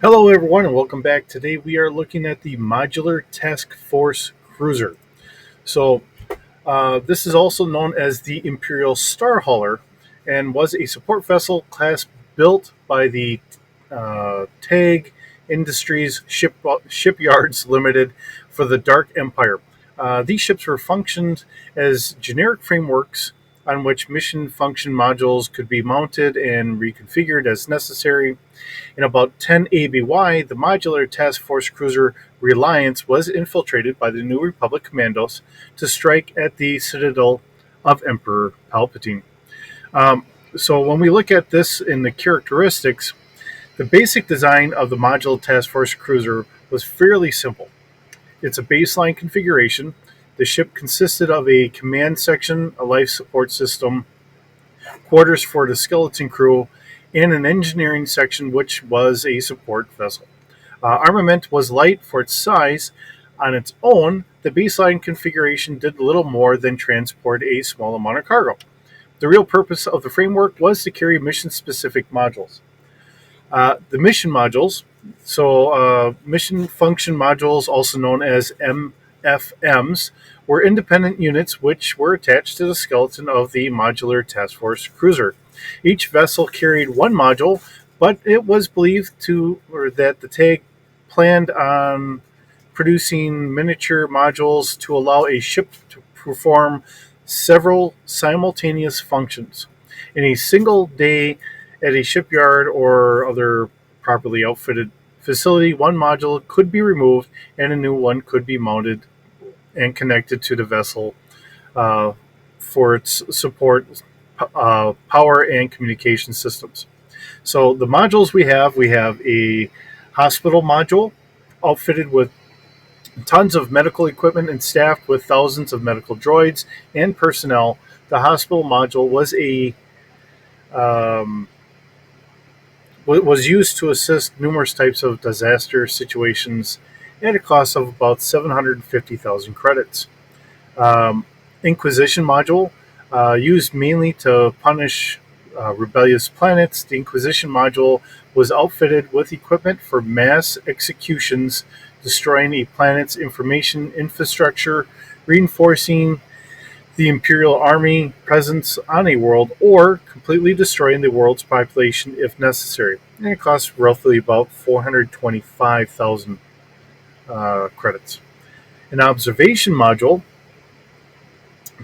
Hello, everyone, and welcome back. Today we are looking at the Modular Taskforce Cruiser. So, this is also known as the Imperial Star Hauler and was a support vessel class built by the TAG Industries Shipyards Limited for the Dark Empire. These ships were functioned as generic frameworks on which mission function modules could be mounted and reconfigured as necessary. In about 10 ABY, the modular task force cruiser Reliance was infiltrated by the New Republic commandos to strike at the citadel of Emperor Palpatine. Um, so, when we look at this in the characteristics, the basic design of the modular task force cruiser was fairly simple. It's a baseline configuration. The ship consisted of a command section, a life support system, quarters for the skeleton crew, and an engineering section, which was a support vessel. Armament was light for its size. On its own, the baseline configuration did little more than transport a small amount of cargo. The real purpose of the framework was to carry mission specific modules. The mission modules, mission function modules, also known as MFMs, were independent units which were attached to the skeleton of the modular task force cruiser. Each vessel carried one module, but it was believed that the TAG planned on producing miniature modules to allow a ship to perform several simultaneous functions. In a single day at a shipyard or other properly outfitted facility, one module could be removed and a new one could be mounted and connected to the vessel uh, for its support, power, and communication systems. So the modules we have a hospital module outfitted with tons of medical equipment and staffed with thousands of medical droids and personnel. The hospital module um, was used to assist numerous types of disaster situations at a cost of about 750,000 credits. Um, Inquisition module, used mainly to punish rebellious planets. The Inquisition module was outfitted with equipment for mass executions, destroying a planet's information infrastructure, reinforcing the Imperial Army presence on a world, or completely destroying the world's population if necessary. And it costs roughly about 425,000 credits. An observation module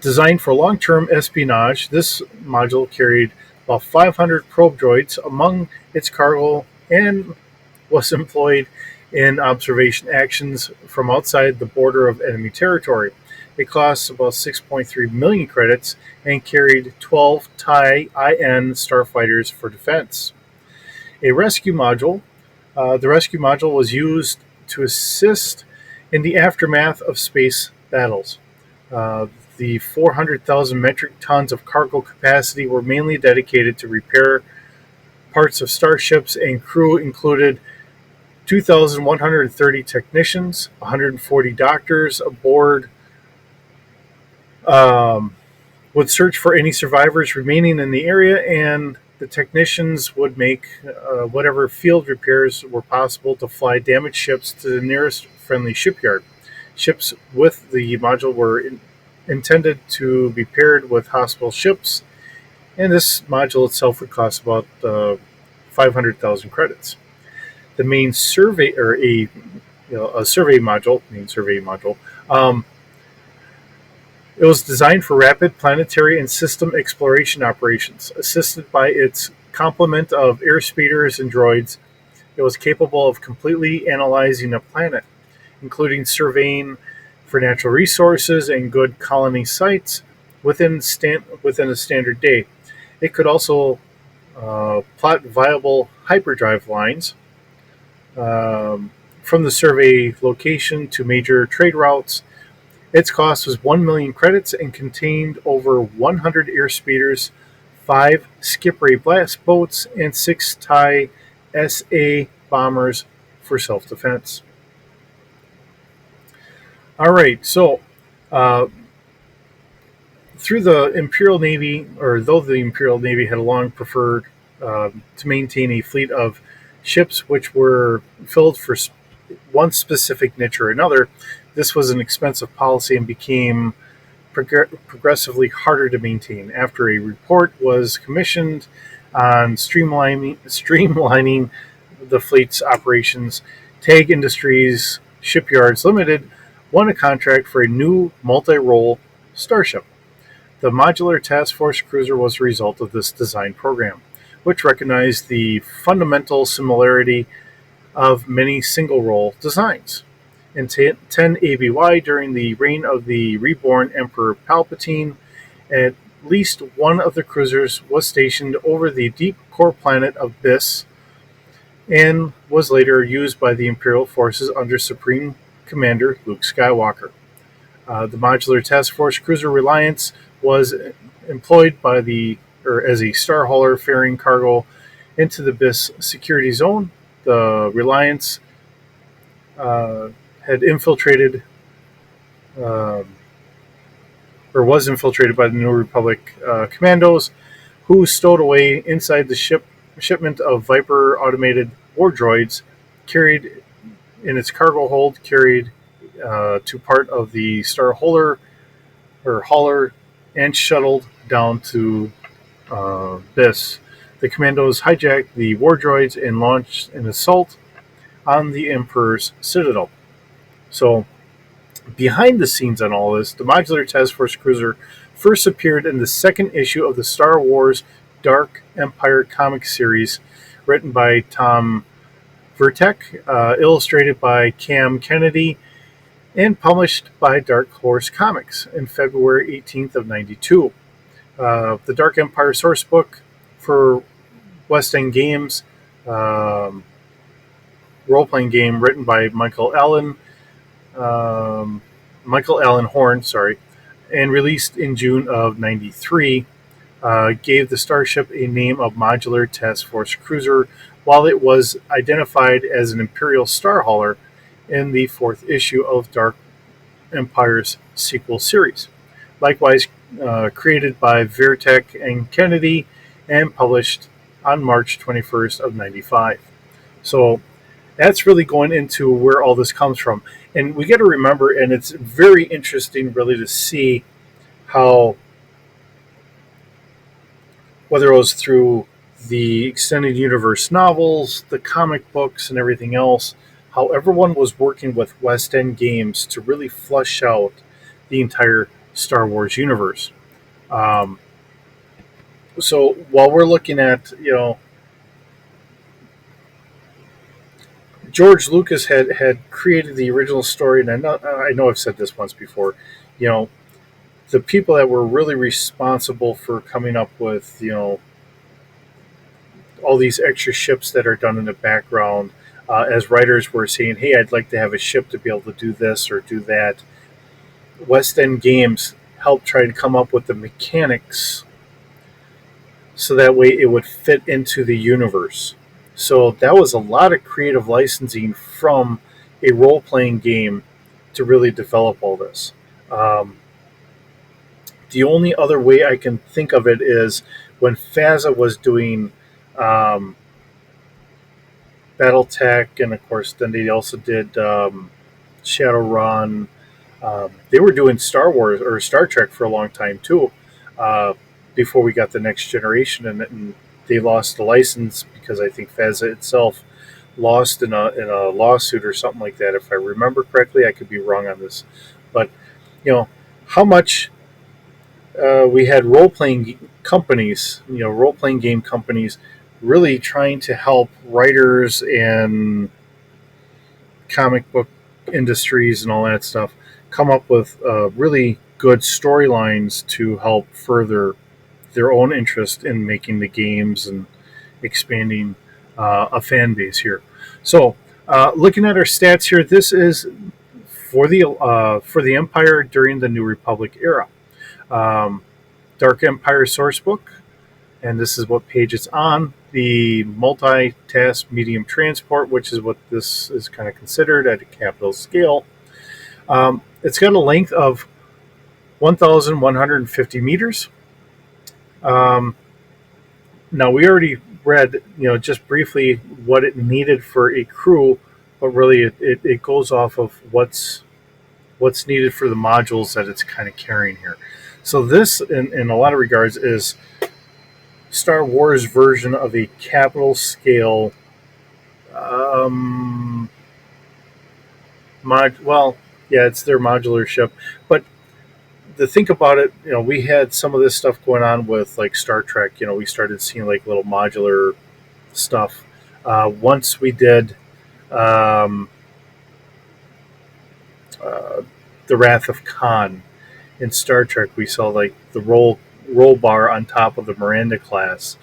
designed for long term espionage, this module carried about 500 probe droids among its cargo and was employed in observation actions from outside the border of enemy territory. It cost about 6.3 million credits and carried 12 TIE IN starfighters for defense. A rescue module. The rescue module was used to assist in the aftermath of space battles. Uh, the 400,000 metric tons of cargo capacity were mainly dedicated to repair parts of starships, and crew included 2,130 technicians, 140 doctors aboard, um, would search for any survivors remaining in the area, and the technicians would make whatever field repairs were possible to fly damaged ships to the nearest friendly shipyard. Ships with the module were intended to be paired with hospital ships, and this module itself would cost about 500,000 credits. The main survey, or a survey module, main survey module, um, it was designed for rapid planetary and system exploration operations. Assisted by its complement of airspeeders and droids, it was capable of completely analyzing a planet, including surveying for natural resources and good colony sites within a standard day. It could also plot viable hyperdrive lines from the survey location to major trade routes. Its cost was 1 million credits and contained over 100 airspeeders, 5 skip ray blast boats, and 6 TIE SA bombers for self defense. All right, so uh, through the Imperial Navy, or though the Imperial Navy had long preferred to maintain a fleet of ships which were filled for one specific niche or another. This was an expensive policy and became progressively harder to maintain. After a report was commissioned on streamlining the fleet's operations, TAG Industries Shipyards Limited won a contract for a new multi-role starship. The Modular Taskforce cruiser was a result of this design program, which recognized the fundamental similarity of many single-role designs. In 10 ABY, during the reign of the reborn Emperor Palpatine, at least one of the cruisers was stationed over the deep core planet of Biss and was later used by the Imperial forces under Supreme Commander Luke Skywalker. The Modular Task Force cruiser Reliance was employed by the or as a star hauler ferrying cargo into the Biss security zone. The Reliance had infiltrated um, or was infiltrated by the New Republic commandos, who stowed away inside the shipment of Viper automated war droids carried in its cargo hold, carried to part of the Star Hauler, and shuttled down to Biss. The commandos hijacked the war droids and launched an assault on the Emperor's citadel. So, behind the scenes on all this, the Modular Task Force cruiser first appeared in the second issue of the Star Wars Dark Empire comic series, written by Tom Vertek, illustrated by Cam Kennedy, and published by Dark Horse Comics in February 18th of 92. The Dark Empire sourcebook for West End Games, um, role-playing game written by Michael Allen Horn, sorry, and released in June of '93, gave the starship a name of Modular Task Force Cruiser, while it was identified as an Imperial Star Hauler in the fourth issue of Dark Empire's sequel series. Likewise, created by Vertek and Kennedy and published on March 21st of '95. So that's really going into where all this comes from. And we got to remember, and it's very interesting really to see how, whether it was through the extended universe novels, the comic books, and everything else, how everyone was working with West End Games to really flush out the entire Star Wars universe. Um, so while we're looking at, George Lucas had created the original story, and I know I've said this once before. You know, the people that were really responsible for coming up with all these extra ships that are done in the background, as writers were saying, "Hey, I'd like to have a ship to be able to do this or do that." West End Games helped try to come up with the mechanics so that way it would fit into the universe. So that was a lot of creative licensing from a role playing game to really develop all this. Um, the only other way I can think of it is when FASA was doing um, BattleTech, and of course, then they also did Shadowrun. They were doing Star Wars or Star Trek for a long time too, uh, before we got the next generation, and they lost the license because I think FASA itself lost in a lawsuit or something like that. If I remember correctly, I could be wrong on this, but how much we had role playing companies, role playing game companies, really trying to help writers and comic book industries and all that stuff come up with really good storylines to help further their own interest in making the games and expanding a fan base here. So, looking at our stats here, this is for the Empire during the New Republic era. Um, Dark Empire Sourcebook, and this is what page it's on. The multi-task medium transport, which is what this is kind of considered at a capital scale. It's got a length of 1,150 meters. Um, Now we already read, just briefly what it needed for a crew, but really it goes off of what's needed for the modules that it's kind of carrying here. So this, in a lot of regards, is Star Wars version of a capital scale um, well, yeah, it's their modular ship. But the think about it, we had some of this stuff going on with like Star Trek. We started seeing like little modular stuff. Once we did um, uh, the Wrath of Khan in Star Trek, we saw like the roll bar on top of the Miranda class,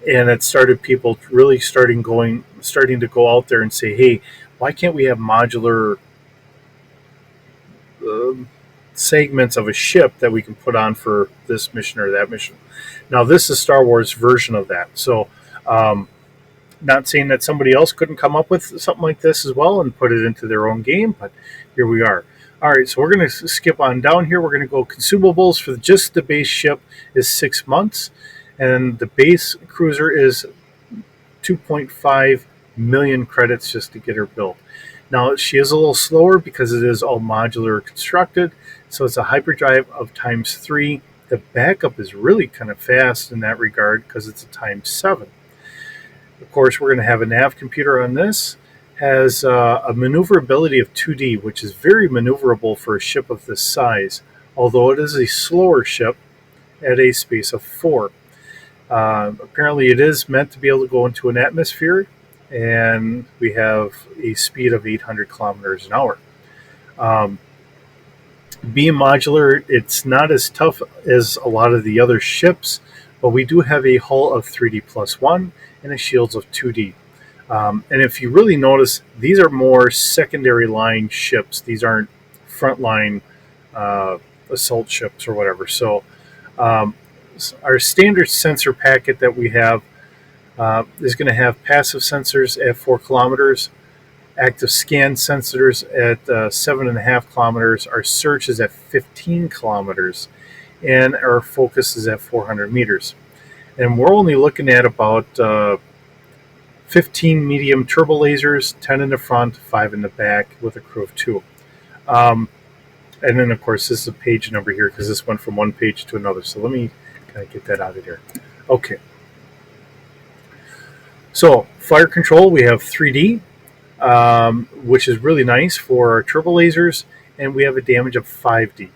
and it started people really starting to go out there and say, hey, why can't we have modular um, segments of a ship that we can put on for this mission or that mission? Now, this is Star Wars version of that. So, not saying that somebody else couldn't come up with something like this as well and put it into their own game, but here we are. All right, so we're going to skip on down here. We're going to go consumables for just the base ship is 6 months, and the base cruiser is 2.5 million credits just to get her built. Now, she is a little slower because it is all modular constructed, so it's a hyperdrive of times 3. The backup is really kind of fast in that regard because it's a times 7. Of course, we're going to have a nav computer on this. Has a maneuverability of 2D, which is very maneuverable for a ship of this size, although it is a slower ship at a space of 4. Apparently, it is meant to be able to go into an atmosphere, and we have a speed of 800 kilometers an hour. Being modular, it's not as tough as a lot of the other ships, but we do have a hull of 3D plus 1 and a shields of 2D. And if you really notice, these are more secondary line ships. These aren't frontline assault ships or whatever. So um, our standard sensor packet that we have is going to have passive sensors at 4 kilometers, active scan sensors at 7.5 kilometers. Our search is at 15 kilometers, and our focus is at 400 meters. And we're only looking at about 15 medium turbo lasers, 10 in the front, 5 in the back, with a crew of 2. And then, of course, this is a page number here because this went from one page to another. So let me kind of get that out of here. Okay. So fire control, we have 3D, which is really nice for our turbo lasers, and we have a damage of 5D.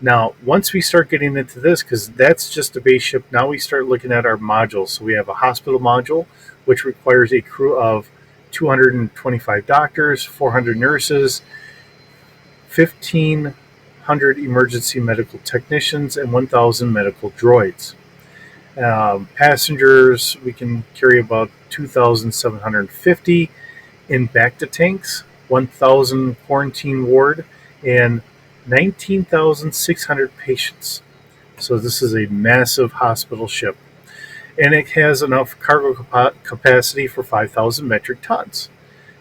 Now, once we start getting into this, because that's just a base ship, now we start looking at our modules. So we have a hospital module, which requires a crew of 225 doctors, 400 nurses, 1,500 emergency medical technicians, and 1,000 medical droids. Passengers, we can carry about 2,750 in Bacta tanks, 1,000 quarantine ward, and 19,600 patients. So this is a massive hospital ship. And it has enough cargo capacity for 5,000 metric tons.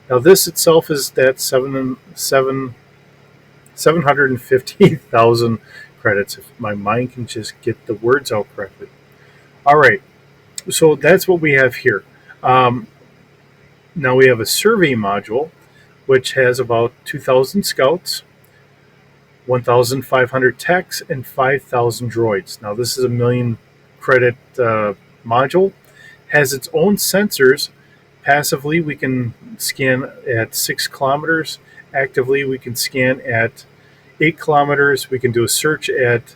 Now this itself is that 750,000 credits, if my mind can just get the words out correctly. All right, so that's what we have here. Now we have a survey module, which has about 2,000 scouts, 1,500 techs, and 5,000 droids. Now this is a million credit module. Has its own sensors. Passively, we can scan at 6 kilometers. Actively, we can scan at 8 kilometers. We can do a search at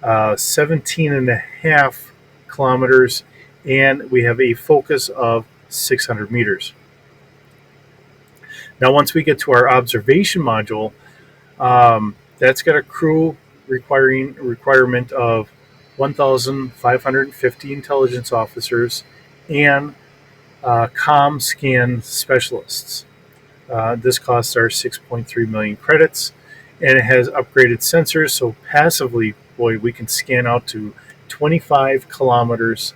17.5 kilometers, and we have a focus of 600 meters. Now, once we get to our observation module, that's got a crew requirement of 1,550 intelligence officers and comm scan specialists. This costs our 6.3 million credits, and it has upgraded sensors. So passively, boy, we can scan out to 25 kilometers.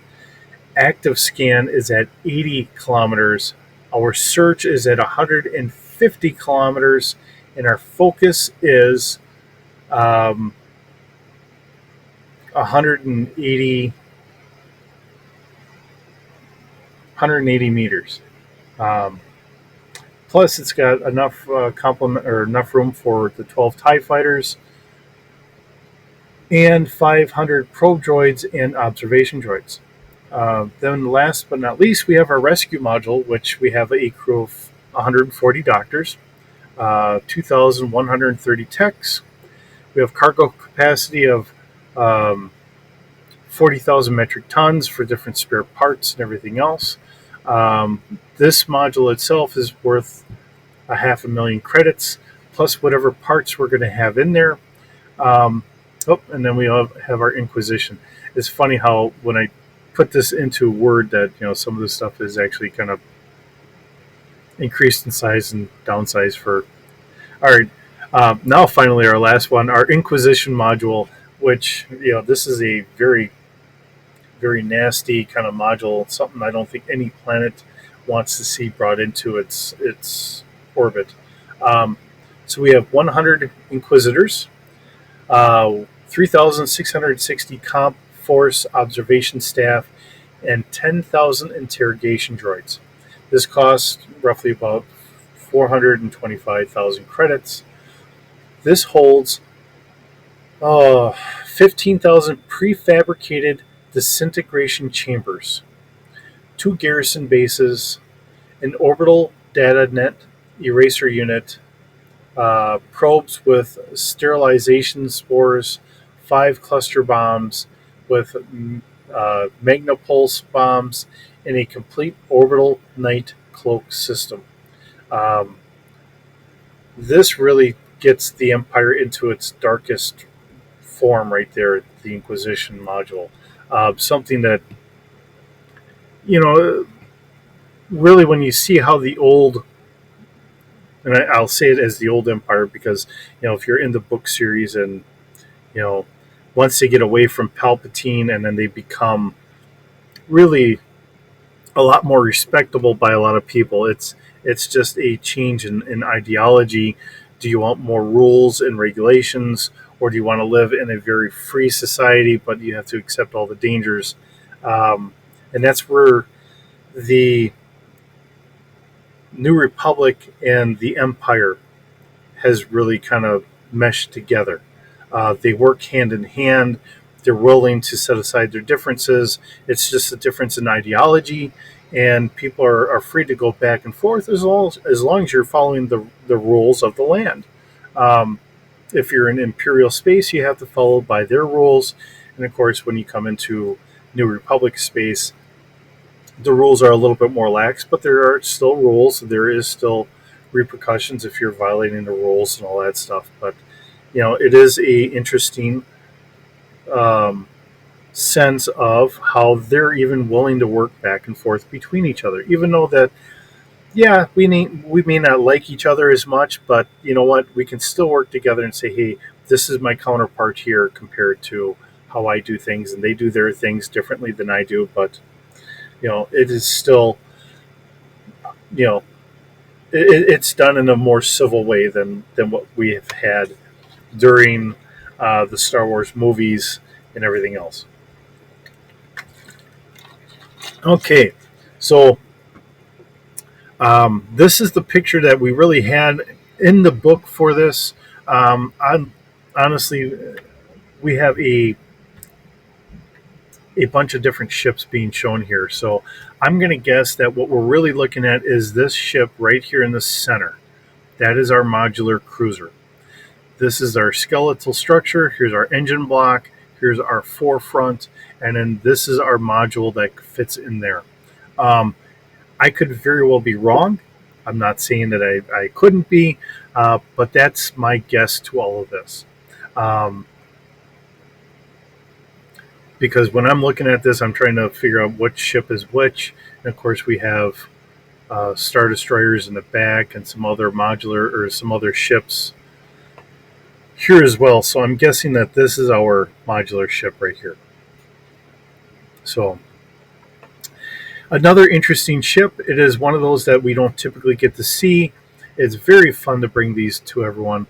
Active scan is at 80 kilometers. Our search is at 150 kilometers, and our focus is 180 180 meters. Um, Plus, it's got enough complement or enough room for the 12 TIE fighters and 500 probe droids and observation droids. Then, last but not least, we have our rescue module, which we have a crew of 140 doctors, 2,130 techs. We have cargo capacity of um, 40,000 metric tons for different spare parts and everything else. This module itself is worth a half a million credits, plus whatever parts we're going to have in there. Um, and then we have our Inquisition. It's funny how when I put this into Word that some of this stuff is actually kind of increased in size and downsized for. All right, now finally our last one, our Inquisition module, which this is a very nasty kind of module, something I don't think any planet wants to see brought into its orbit. Um, so we have 100 Inquisitors, 3,660 comp force observation staff, and 10,000 interrogation droids. This costs roughly about 425,000 credits. This holds 15,000 prefabricated disintegration chambers, 2 garrison bases, an orbital data net eraser unit, probes with sterilization spores, 5 cluster bombs with magnapulse bombs, and a complete orbital night cloak system. Um, this really gets the Empire into its darkest form right there, the Inquisition module. Something that, you know, really when you see how the old, and I'll say it as the old Empire because, if you're in the book series and, you know, once they get away from Palpatine and then they become really a lot more respectable by a lot of people, it's just a change in ideology. Do you want more rules and regulations, or do you want to live in a very free society, but you have to accept all the dangers? And that's where the New Republic and the Empire has really kind of meshed together. They work hand in hand. They're willing to set aside their differences. It's just a difference in ideology, and people are free to go back and forth as long as you're following the rules of the land. Um, if you're in Imperial space, you have to follow by their rules. And of course, when you come into New Republic space, the rules are a little bit more lax, but there are still rules. There is still repercussions if you're violating the rules and all that stuff. But it is a interesting um, sense of how they're even willing to work back and forth between each other, even though that we may not like each other as much, but you know what, we can still work together and say, hey, this is my counterpart here compared to how I do things, and they do their things differently than I do, but it is still you know it's done in a more civil way than what we have had during the Star Wars movies and everything else. Okay, so this is the picture that we really had in the book for this. Honestly, we have a bunch of different ships being shown here. So I'm going to guess that what we're really looking at is this ship right here in the center. That is our modular cruiser. This is our skeletal structure. Here's our engine block. Here's our forefront. And then this is our module that fits in there. I could very well be wrong. I'm not saying that I couldn't be, but that's my guess to all of this. Because when I'm looking at this, I'm trying to figure out which ship is which. And of course, we have Star Destroyers in the back and some other modular or some other ships here as well. So I'm guessing that this is our modular ship right here. So another interesting ship. It is one of those that we don't typically get to see. It's very fun to bring these to everyone.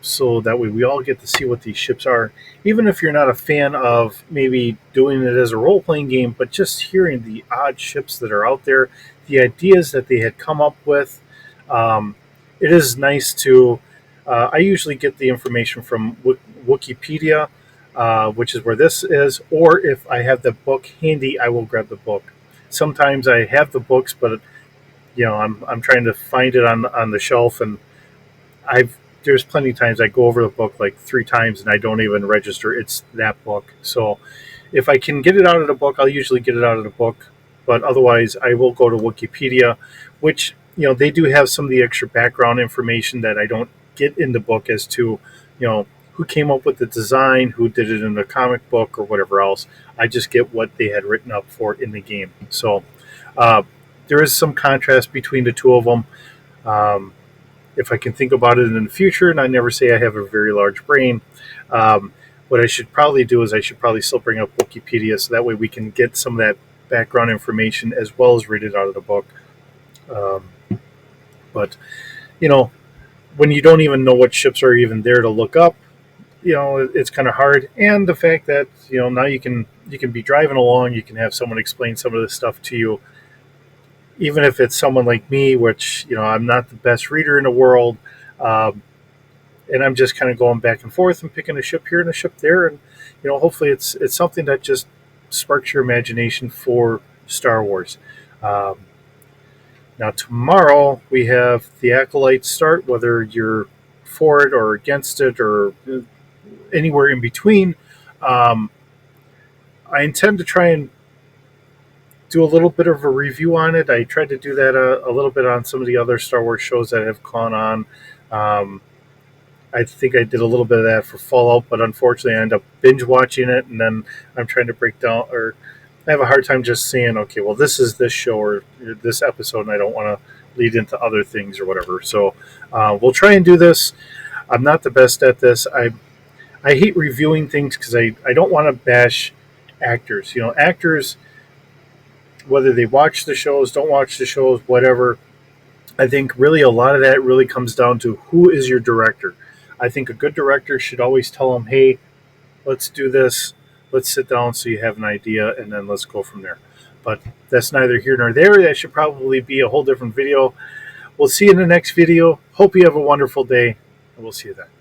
so that way we all get to see what these ships are. Even if you're not a fan of maybe doing it as a role playing game, but just hearing the odd ships that are out there, the ideas that they had come up with, um, it is nice to. I usually get the information from Wikipedia, which is where this is, or if I have the book handy, I will grab the book. Sometimes I have the books, but I'm trying to find it on the shelf, and I've there's plenty of times I go over the book like 3 times and I don't even register it's that book. So if I can get it out of the book, I'll usually get it out of the book. But otherwise, I will go to Wikipedia, which they do have some of the extra background information that I don't get in the book as to who came up with the design, who did it in the comic book, or whatever else. I just get what they had written up for in the game. So uh, there is some contrast between the two of them. Um, if I can think about it in the future, and I never say I have a very large brain, um, what I should probably do is I should probably still bring up Wikipedia so that way we can get some of that background information as well as read it out of the book. Um, but, you know, when you don't even know what ships are even there to look up, it's kind of hard. And the fact that, now you can be driving along, you can have someone explain some of this stuff to you, even if it's someone like me, which I'm not the best reader in the world, um, and I'm just kind of going back and forth and picking a ship here and a ship there, and hopefully it's something that just sparks your imagination for Star Wars. Um, Now tomorrow we have the Acolyte start, whether you're for it or against it or anywhere in between. Um, I intend to try and do a little bit of a review on it. I tried to do that a little bit on some of the other Star Wars shows that have gone on. Um, I think I did a little bit of that for Fallout, but unfortunately I end up binge watching it, and then I'm trying to break down, or I have a hard time just saying, okay, well, this is this show or this episode, and I don't want to lead into other things or whatever. So we'll try and do this. I'm not the best at this. I hate reviewing things because I don't want to bash actors. Actors, whether they watch the shows, don't watch the shows, whatever. I think really a lot of that really comes down to who is your director. I think a good director should always tell them, hey, let's do this. Let's sit down so you have an idea, and then let's go from there. But that's neither here nor there. That should probably be a whole different video. We'll see you in the next video. Hope you have a wonderful day, and we'll see you then.